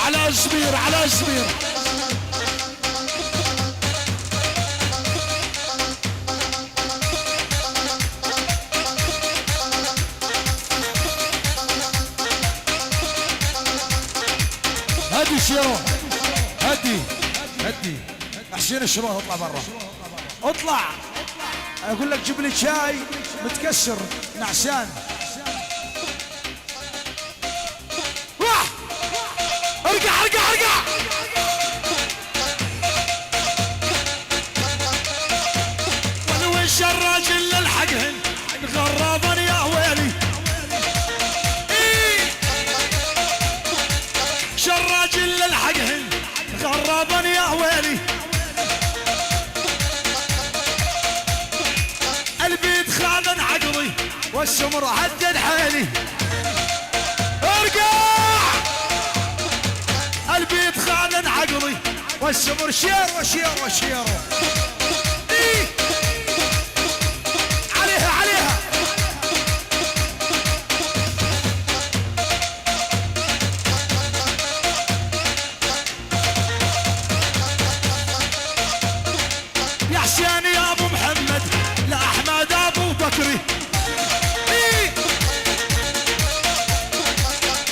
على زمير على زمير. هدي شيرو هدي هدي حسين الشباب اطلع برا اطلع. اقول لك جيب لي شاي متكسر نعسان. واه ارجع ارجع ارجع. وانا وش الراجل للحقهن غرابا يا ويلي. الراجل للحقهن غرابا يا ويلي. البيت خاذن عقلي والسمر هدد حيلي. ارجع البيت خاذن عقلي والسمر شيرو شيرو شيرو. إيه؟ عليها عليها. يا حسين يا ابو محمد لا احمد ابو بكري. إيه؟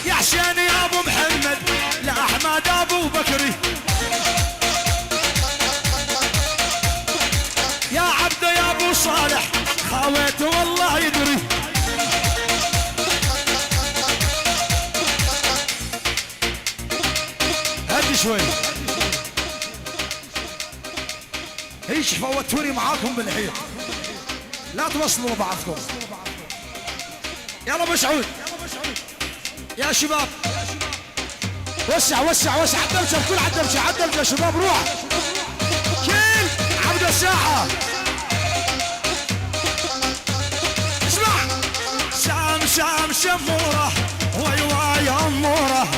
يا حسين يا ابو محمد لا احمد ابو بكري. يا عبد يا ابو صالح خاويته والله يدري. هدي شوي. ايش فوتوني معاكم بالحيط لا توصلوا بعضكم. يلا ابو سعود يا شباب وسع وسع وسع عالدبشه الكل عالدبشه عالدبشه يا شباب. روح كيل عبد الساحه. اسمع سام سام شموره ويوا يا اموره.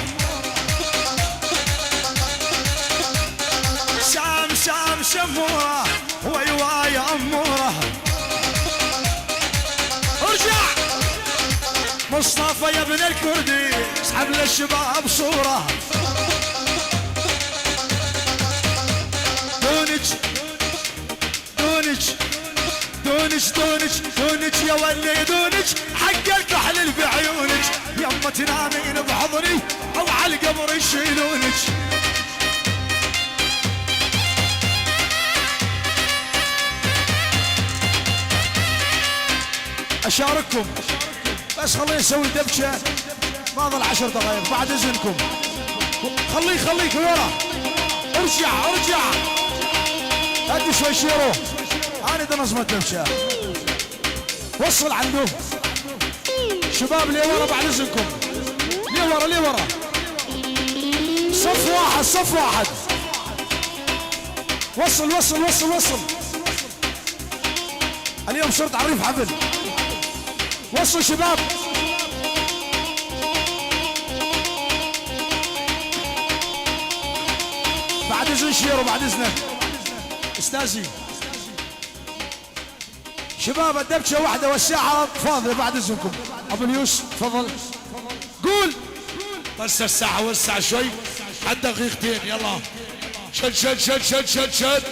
سام سام شموره ويوا يا اموره. ارجع مصطفى يا ابن الكردي اسحب للشباب صوره. دونج دونج دونج دونج دونج يا ولي دونج. حق الكحل اللي بعيونك يما تنامين بحضني او على القبر يشيلونك. اشارككم بس خلينا نسوي دبشه ما ظل 10 دقائق بعد اذنكم. خليك ورا. ارجع ارجع. ادي شوي شيرو انا ده نظمة دبشه. وصل عنده شباب لي ورا بعد اذنكم. لي ورا لي ورا. صف واحد صف واحد. وصل وصل وصل وصل. اليوم صرت عريف حفل. وصلوا شباب. بعد اذن شيرو بعد اذنك استاذي. شباب الدبشه واحده والساعه فاضيه بعد اذنكم. ابو اليوسف تفضل قول. بس الساعه وسع شوي على دقيقتين. يلا شد شد شد شد شد شد.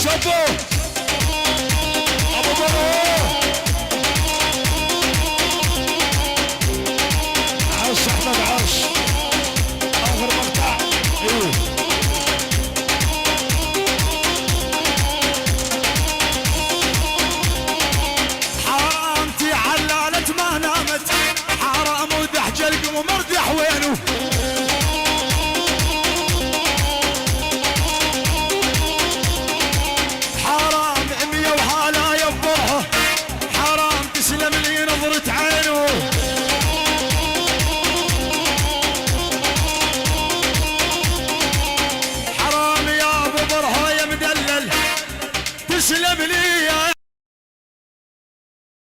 شبو ابو ضرور عاش احمد عاش اخر مقطع ايوه حرامتي علالت ما نامت حرام ودحج القم ومردح وينه حرام 100 وهلا يفضحه حرام تسلم لي نظرة